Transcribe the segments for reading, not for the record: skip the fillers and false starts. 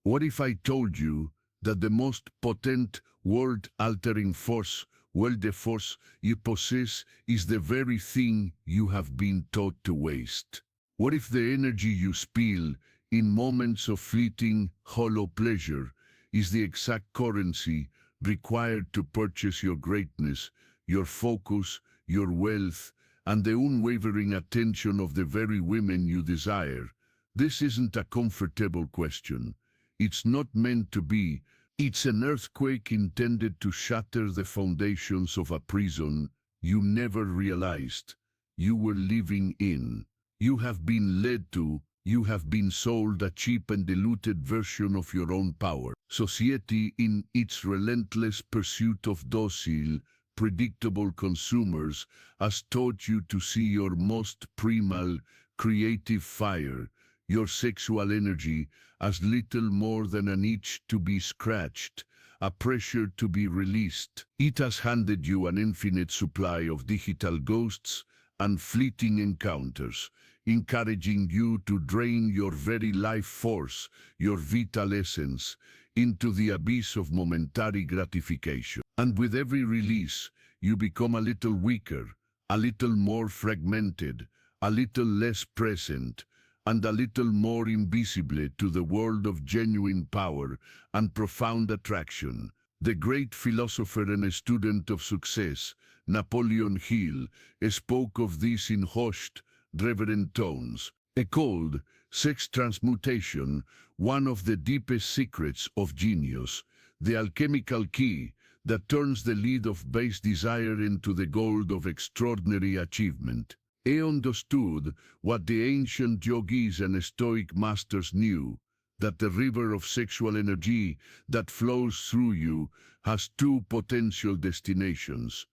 What if I told you that the most potent world-altering force, world force you possess is the very thing you have been taught to waste? What if the energy you spill in moments of fleeting, hollow pleasure is the exact currency required to purchase your greatness, your focus, your wealth, and the unwavering attention of the very women you desire? This isn't a comfortable question. It's not meant to be. It's an earthquake intended to shatter the foundations of a prison you never realized you were living in. You have been led to, you have been sold a cheap and diluted version of your own power. Society, in its relentless pursuit of docile, predictable consumers, has taught you to see your most primal, creative fire, your sexual energy, as little more than an itch to be scratched, a pressure to be released. It has handed you an infinite supply of digital ghosts and fleeting encounters, encouraging you to drain your very life force, your vital essence, into the abyss of momentary gratification. And with every release, you become a little weaker, a little more fragmented, a little less present, and a little more invisible to the world of genuine power and profound attraction. The great philosopher and student of success, Napoleon Hill, spoke of this in hushed, reverent tones. A cold, sex transmutation, one of the deepest secrets of genius, the alchemical key that turns the lead of base desire into the gold of extraordinary achievement. He understood what the ancient yogis and stoic masters knew, that the river of sexual energy that flows through you has two potential destinations.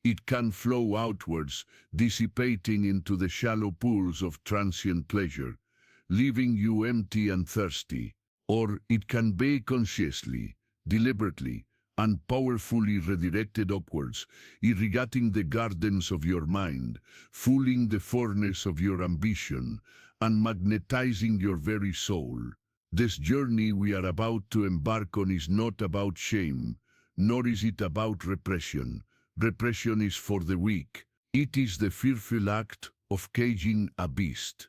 It can flow outwards, dissipating into the shallow pools of transient pleasure, leaving you empty and thirsty. Or it can be consciously, deliberately, and powerfully redirected upwards, irrigating the gardens of your mind, fueling the furnace of your ambition, and magnetizing your very soul. This journey we are about to embark on is not about shame, nor is it about repression. Repression is for the weak. It is the fearful act of caging a beast.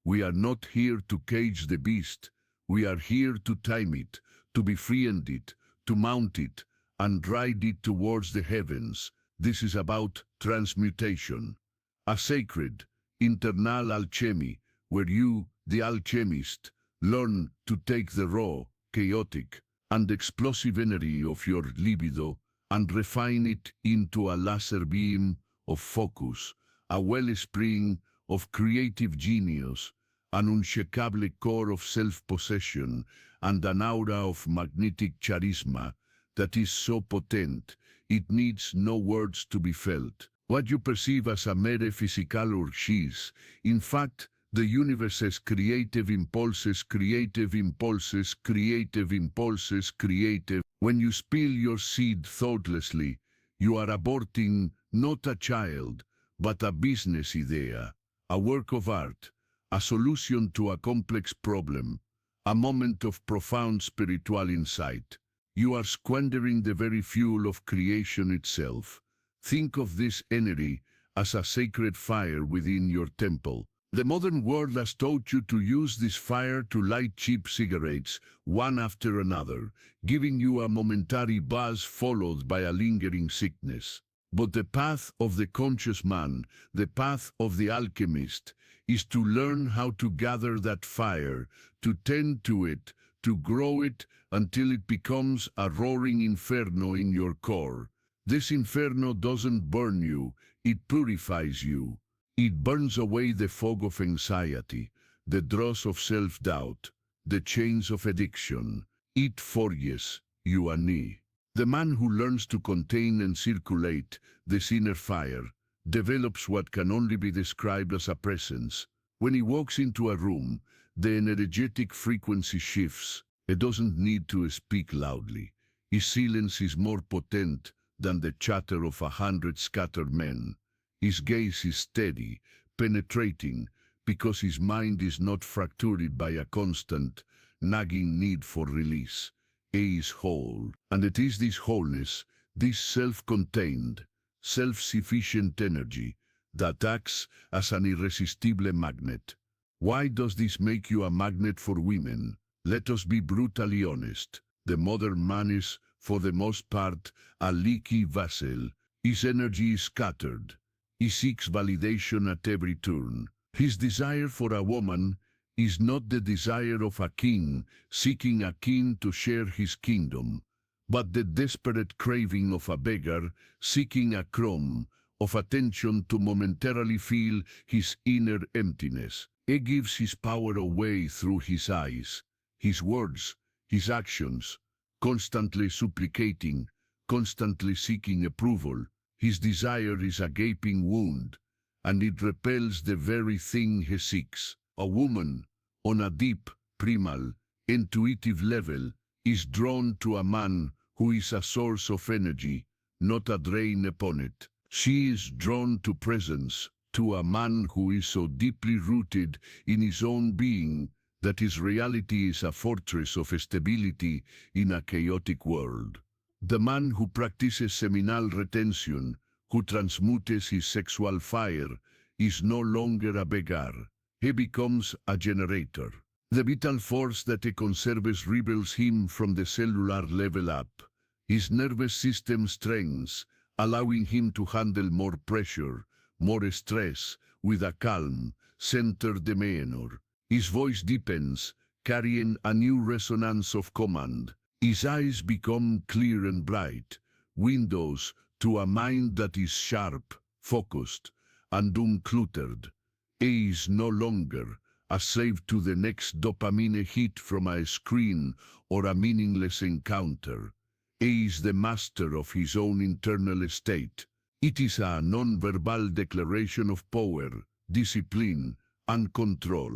We are not here to cage the beast. We are here to tame it, to befriend it, to mount it, and ride it towards the heavens. This is about transmutation, a sacred, internal alchemy, where you, the alchemist, learn to take the raw, chaotic, and explosive energy of your libido and refine it into a laser beam of focus, a wellspring of creative genius, an unshakable core of self-possession, and an aura of magnetic charisma that is so potent, it needs no words to be felt. What you perceive as a mere physical urge, in fact, the universe's creative impulses, creative impulses, creative impulses, creative. When you spill your seed thoughtlessly, you are aborting not a child, but a business idea, a work of art, a solution to a complex problem, a moment of profound spiritual insight. You are squandering the very fuel of creation itself. Think of this energy as a sacred fire within your temple. The modern world has taught you to use this fire to light cheap cigarettes, one after another, giving you a momentary buzz followed by a lingering sickness. But the path of the conscious man, the path of the alchemist, is to learn how to gather that fire, to tend to it, to grow it until it becomes a roaring inferno in your core. This inferno doesn't burn you, it purifies you. It burns away the fog of anxiety, the dross of self-doubt, the chains of addiction. It forges you anew. The man who learns to contain and circulate this inner fire develops what can only be described as a presence. When he walks into a room, the energetic frequency shifts. He doesn't need to speak loudly. His silence is more potent than the chatter of 100 scattered men. His gaze is steady, penetrating, because his mind is not fractured by a constant, nagging need for release. A is whole, and it is this wholeness, this self-contained, self-sufficient energy that acts as an irresistible magnet. Why does this make you a magnet for women? Let us be brutally honest. The modern man is, for the most part, a leaky vessel. His energy is scattered. He seeks validation at every turn. His desire for a woman is not the desire of a king seeking a king to share his kingdom, but the desperate craving of a beggar seeking a crumb of attention to momentarily fill his inner emptiness. He gives his power away through his eyes, his words, his actions, constantly supplicating, constantly seeking approval. His desire is a gaping wound, and it repels the very thing he seeks. A woman, on a deep, primal, intuitive level, is drawn to a man who is a source of energy, not a drain upon it. She is drawn to presence, to a man who is so deeply rooted in his own being that his reality is a fortress of stability in a chaotic world. The man who practices seminal retention, who transmutes his sexual fire, is no longer a beggar. He becomes a generator. The vital force that conserves rebels him from the cellular level up. His nervous system strengthens, allowing him to handle more pressure, more stress, with a calm, centered demeanor. His voice deepens, carrying a new resonance of command. His eyes become clear and bright, windows to a mind that is sharp, focused, and uncluttered. He is no longer a slave to the next dopamine hit from a screen or a meaningless encounter. He is the master of his own internal state. It is a non-verbal declaration of power, discipline, and control.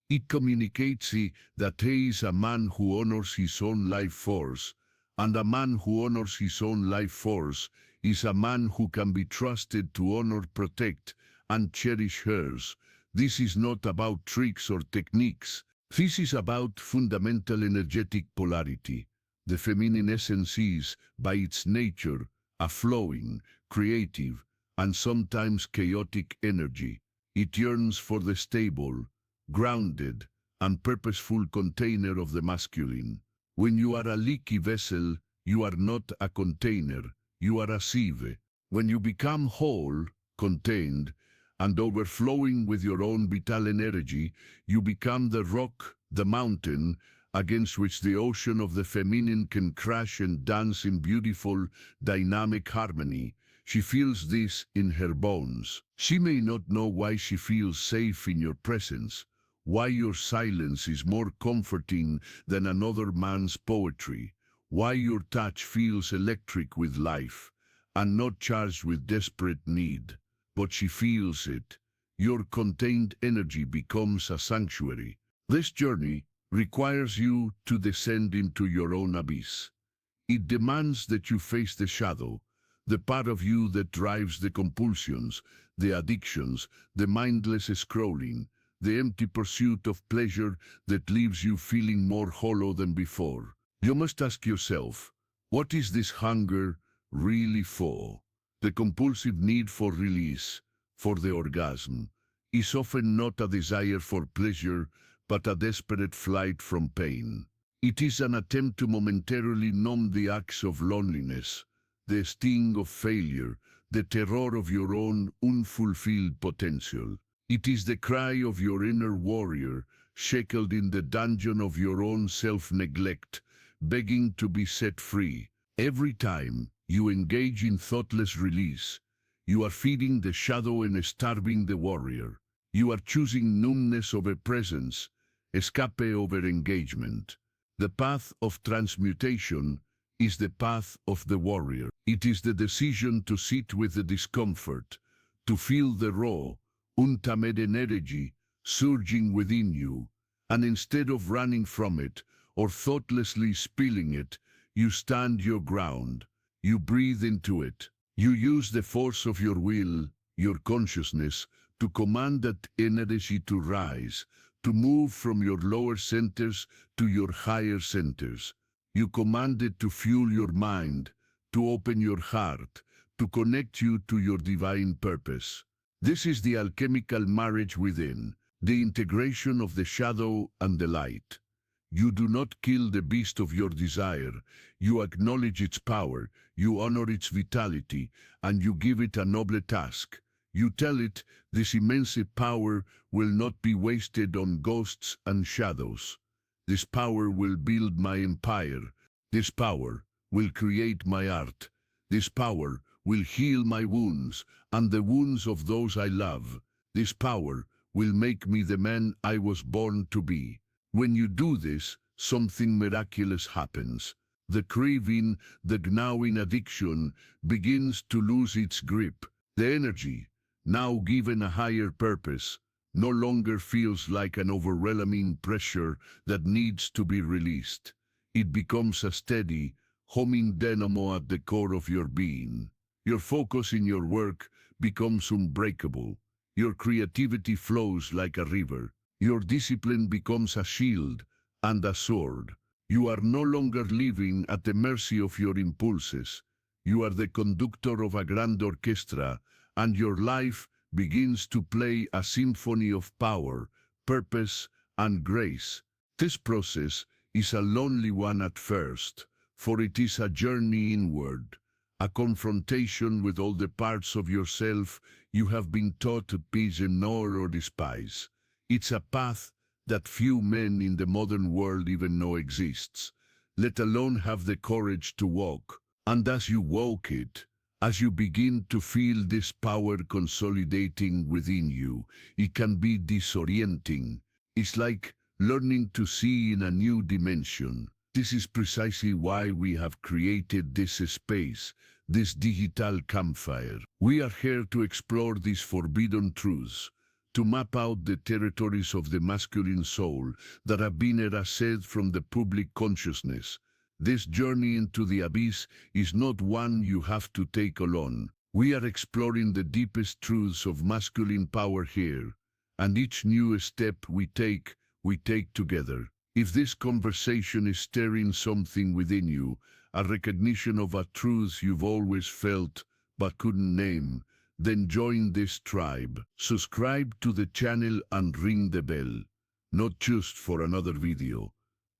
It communicates that he is a man who honors his own life force, and a man who honors his own life force is a man who can be trusted to honor, protect, and cherish hers. This is not about tricks or techniques. This is about fundamental energetic polarity. The feminine essence is, by its nature, a flowing, creative, and sometimes chaotic energy. It yearns for the stable, grounded, and purposeful container of the masculine. When you are a leaky vessel, you are not a container, you are a sieve. When you become whole, contained, and overflowing with your own vital energy, you become the rock, the mountain, against which the ocean of the feminine can crash and dance in beautiful, dynamic harmony. She feels this in her bones. She may not know why she feels safe in your presence, why your silence is more comforting than another man's poetry, why your touch feels electric with life, and not charged with desperate need. But she feels it. Your contained energy becomes a sanctuary. This journey requires you to descend into your own abyss. It demands that you face the shadow, the part of you that drives the compulsions, the addictions, the mindless scrolling, the empty pursuit of pleasure that leaves you feeling more hollow than before. You must ask yourself, what is this hunger really for? The compulsive need for release, for the orgasm, is often not a desire for pleasure, but a desperate flight from pain. It is an attempt to momentarily numb the aches of loneliness, the sting of failure, the terror of your own unfulfilled potential. It is the cry of your inner warrior, shackled in the dungeon of your own self-neglect, begging to be set free. Every time you engage in thoughtless release, you are feeding the shadow and starving the warrior. You are choosing numbness over presence, escape over engagement. The path of transmutation is the path of the warrior. It is the decision to sit with the discomfort, to feel the raw, untamed energy surging within you, and instead of running from it or thoughtlessly spilling it, you stand your ground. You breathe into it. You use the force of your will, your consciousness, to command that energy to rise, to move from your lower centers to your higher centers. You command it to fuel your mind, to open your heart, to connect you to your divine purpose. This is the alchemical marriage within, the integration of the shadow and the light. You do not kill the beast of your desire, you acknowledge its power, you honor its vitality, and you give it a noble task. You tell it, this immense power will not be wasted on ghosts and shadows. This power will build my empire. This power will create my art. This power will heal my wounds and the wounds of those I love. This power will make me the man I was born to be. When you do this, something miraculous happens. The craving, the gnawing addiction begins to lose its grip. The energy, now given a higher purpose, no longer feels like an overwhelming pressure that needs to be released. It becomes a steady, humming dynamo at the core of your being. Your focus in your work becomes unbreakable. Your creativity flows like a river. Your discipline becomes a shield and a sword. You are no longer living at the mercy of your impulses. You are the conductor of a grand orchestra, and your life begins to play a symphony of power, purpose, and grace. This process is a lonely one at first, for it is a journey inward, a confrontation with all the parts of yourself you have been taught to ignore or despise. It's a path that few men in the modern world even know exists, let alone have the courage to walk. And as you walk it, as you begin to feel this power consolidating within you, it can be disorienting. It's like learning to see in a new dimension. This is precisely why we have created this space, this digital campfire. We are here to explore these forbidden truths, to map out the territories of the masculine soul that have been erased from the public consciousness. This journey into the abyss is not one you have to take alone. We are exploring the deepest truths of masculine power here, and each new step we take together. If this conversation is stirring something within you, a recognition of a truth you've always felt but couldn't name, then join this tribe. Subscribe to the channel and ring the bell, not just for another video,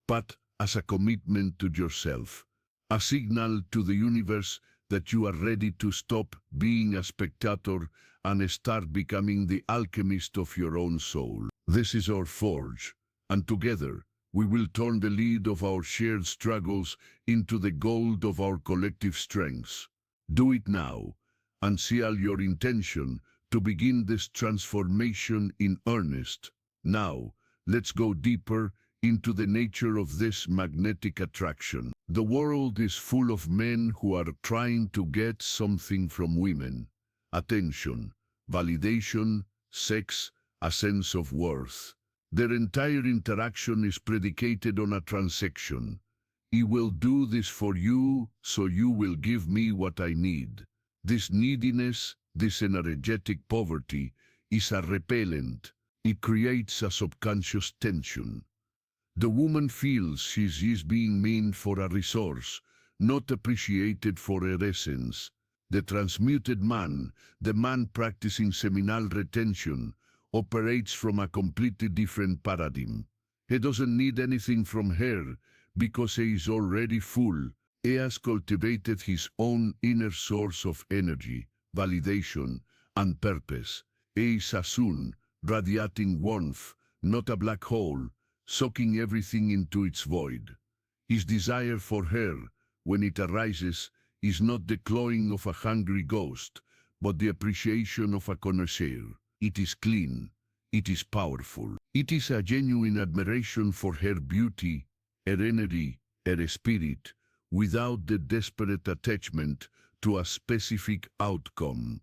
but as a commitment to yourself, a signal to the universe that you are ready to stop being a spectator and start becoming the alchemist of your own soul. This is our forge, and together we will turn the lead of our shared struggles into the gold of our collective strengths. Do it now, and seal your intention to begin this transformation in earnest. Now, let's go deeper into the nature of this magnetic attraction. The world is full of men who are trying to get something from women: attention, validation, sex, a sense of worth. Their entire interaction is predicated on a transaction. I will do this for you, so you will give me what I need. This neediness, this energetic poverty, is a repellent. It creates a subconscious tension. The woman feels she is being meant for a resource, not appreciated for her essence. The transmuted man, the man practicing seminal retention, operates from a completely different paradigm. He doesn't need anything from her because he is already full. He has cultivated his own inner source of energy, validation, and purpose. He is a sun, radiating warmth, not a black hole, soaking everything into its void. His desire for her, when it arises, is not the clawing of a hungry ghost, but the appreciation of a connoisseur. It is clean, it is powerful. It is a genuine admiration for her beauty, her energy, her spirit, without the desperate attachment to a specific outcome.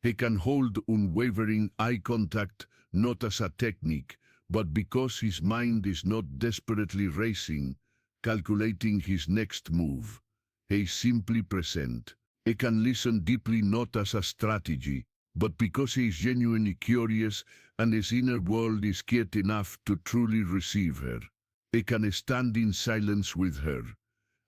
He can hold unwavering eye contact not as a technique, but because his mind is not desperately racing, calculating his next move. He is simply present. He can listen deeply not as a strategy, but because he is genuinely curious and his inner world is quiet enough to truly receive her. He can stand in silence with her,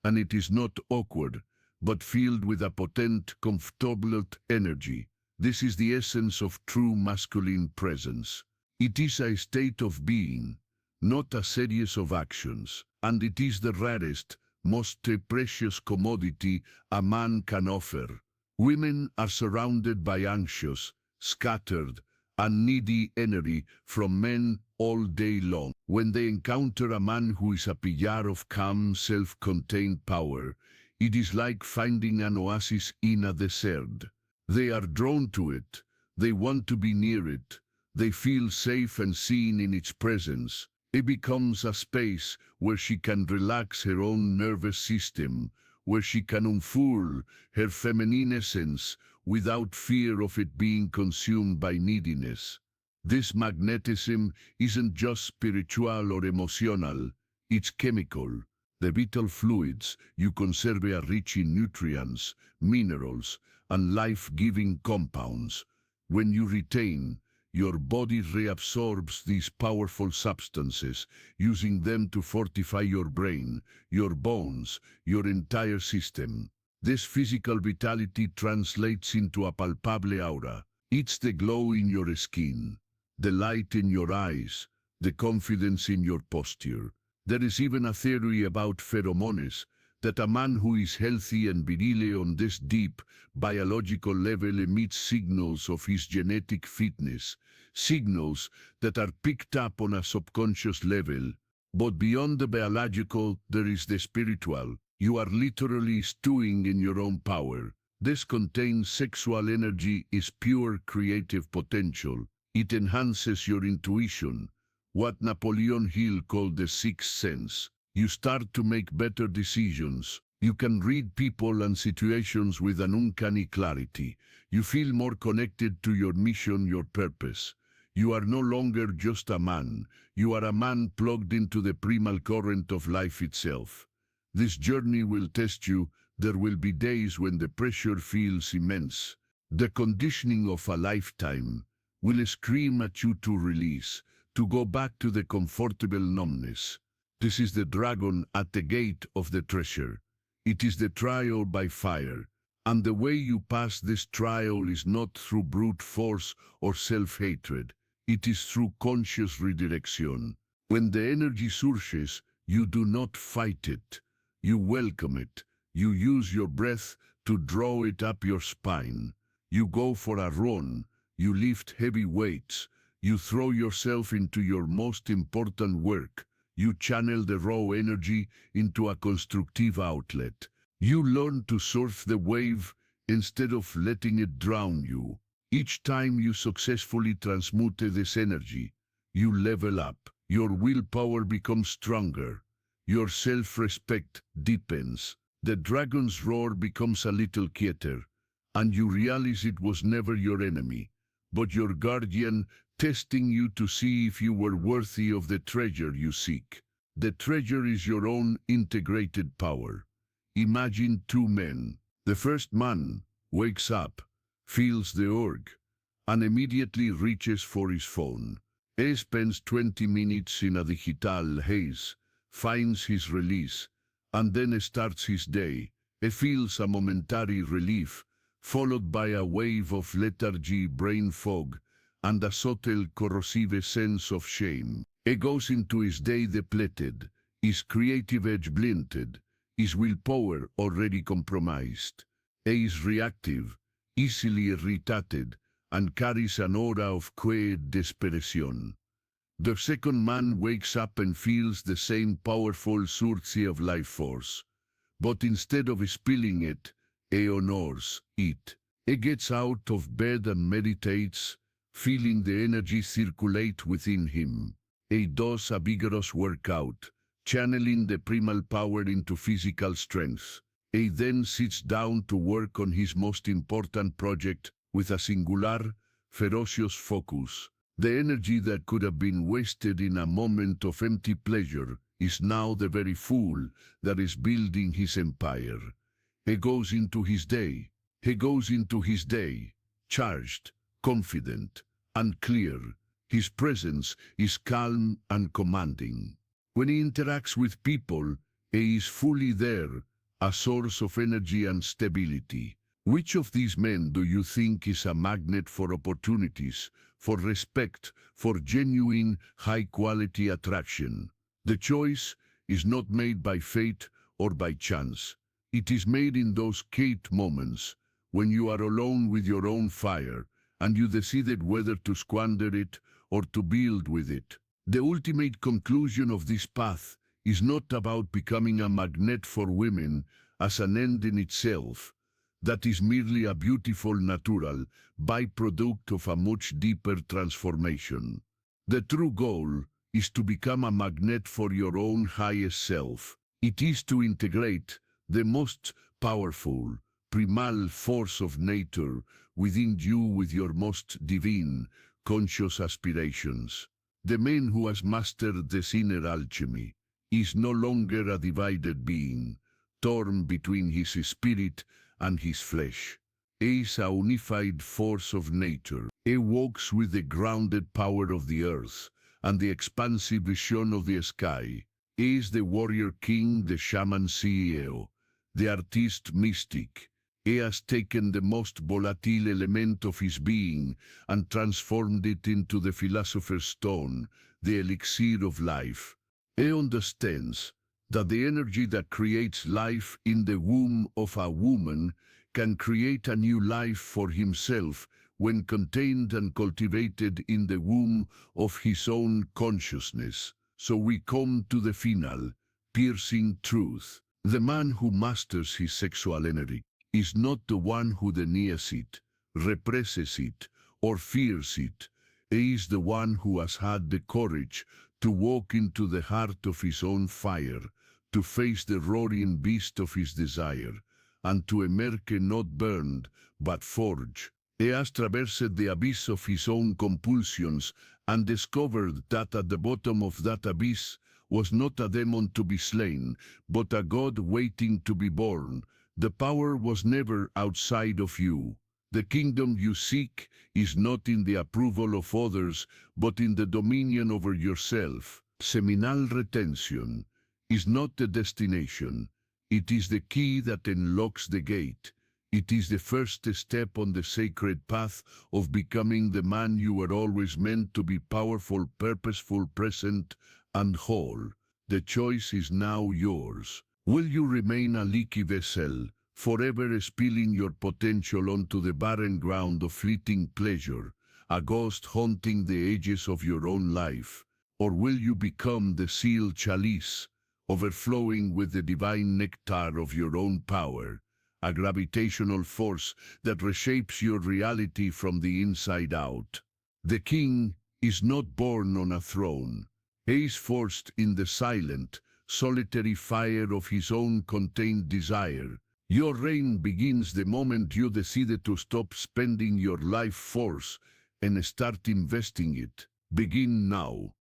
and it is not awkward, but filled with a potent, comfortable energy. This is the essence of true masculine presence. It is a state of being, not a series of actions, and it is the rarest, most precious commodity a man can offer. Women are surrounded by anxious, scattered, and needy energy from men all day long. When they encounter a man who is a pillar of calm, self-contained power, it is like finding an oasis in a desert. They are drawn to it. They want to be near it. They feel safe and seen in its presence. It becomes a space where she can relax her own nervous system, where she can unfurl her feminine essence without fear of it being consumed by neediness. This magnetism isn't just spiritual or emotional, it's chemical. The vital fluids you conserve are rich in nutrients, minerals, and life-giving compounds. When you retain, your body reabsorbs these powerful substances, using them to fortify your brain, your bones, your entire system. This physical vitality translates into a palpable aura. It's the glow in your skin, the light in your eyes, the confidence in your posture. There is even a theory about pheromones, that a man who is healthy and virile on this deep, biological level emits signals of his genetic fitness, signals that are picked up on a subconscious level. But beyond the biological, there is the spiritual. You are literally stewing in your own power. This contains sexual energy, is pure creative potential. It enhances your intuition, what Napoleon Hill called the sixth sense. You start to make better decisions. You can read people and situations with an uncanny clarity. You feel more connected to your mission, your purpose. You are no longer just a man. You are a man plugged into the primal current of life itself. This journey will test you. There will be days when the pressure feels immense. The conditioning of a lifetime will scream at you to release, to go back to the comfortable numbness. This is the dragon at the gate of the treasure. It is the trial by fire, and the way you pass this trial is not through brute force or self-hatred. It is through conscious redirection. When the energy surges, you do not fight it. You welcome it. You use your breath to draw it up your spine. You go for a run. You lift heavy weights. You throw yourself into your most important work. You channel the raw energy into a constructive outlet. You learn to surf the wave instead of letting it drown you. Each time you successfully transmute this energy, you level up. Your willpower becomes stronger. Your self-respect deepens. The dragon's roar becomes a little quieter, and you realize it was never your enemy, but your guardian, testing you to see if you were worthy of the treasure you seek. The treasure is your own integrated power. Imagine two men. The first man wakes up, feels the urge, and immediately reaches for his phone. He spends 20 minutes in a digital haze, finds his release, and then starts his day. He feels a momentary relief, followed by a wave of lethargy, brain fog, and a subtle corrosive sense of shame. He goes into his day depleted, his creative edge blunted, his willpower already compromised. He is reactive, easily irritated, and carries an aura of quiet desperation. The second man wakes up and feels the same powerful surge of life force, but instead of spilling it, he honors it. He gets out of bed and meditates, feeling the energy circulate within him. He does a vigorous workout, channeling the primal power into physical strength. He then sits down to work on his most important project with a singular, ferocious focus. The energy that could have been wasted in a moment of empty pleasure is now the very fuel that is building his empire. He goes into his day. Charged, confident, and clear. His presence is calm and commanding. When he interacts with people, he is fully there, a source of energy and stability. Which of these men do you think is a magnet for opportunities, for respect, for genuine, high-quality attraction? The choice is not made by fate or by chance. It is made in those kate moments, when you are alone with your own fire, and you decided whether to squander it or to build with it. The ultimate conclusion of this path is not about becoming a magnet for women as an end in itself. That is merely a beautiful natural byproduct of a much deeper transformation. The true goal is to become a magnet for your own highest self. It is to integrate the most powerful, primal force of nature within you with your most divine, conscious aspirations. The man who has mastered this inner alchemy is no longer a divided being, torn between his spirit and his flesh. He is a unified force of nature. He walks with the grounded power of the earth and the expansive vision of the sky. He is the warrior king, the shaman CEO, the artist mystic. He has taken the most volatile element of his being and transformed it into the philosopher's stone, the elixir of life. He understands that the energy that creates life in the womb of a woman can create a new life for himself when contained and cultivated in the womb of his own consciousness. So we come to the final, piercing truth. The man who masters his sexual energy is not the one who denies it, represses it, or fears it. He is the one who has had the courage to walk into the heart of his own fire, to face the roaring beast of his desire, and to emerge not burned, but forged. He has traversed the abyss of his own compulsions and discovered that at the bottom of that abyss was not a demon to be slain, but a god waiting to be born. The power was never outside of you. The kingdom you seek is not in the approval of others, but in the dominion over yourself. Seminal retention is not the destination. It is the key that unlocks the gate. It is the first step on the sacred path of becoming the man you were always meant to be: powerful, purposeful, present, and whole. The choice is now yours. Will you remain a leaky vessel, forever spilling your potential onto the barren ground of fleeting pleasure, a ghost haunting the edges of your own life? Or will you become the sealed chalice, overflowing with the divine nectar of your own power, a gravitational force that reshapes your reality from the inside out? The king is not born on a throne. He is forged in the silent, solitary fire of his own contained desire. Your reign begins the moment you decide to stop spending your life force and start investing it. Begin now.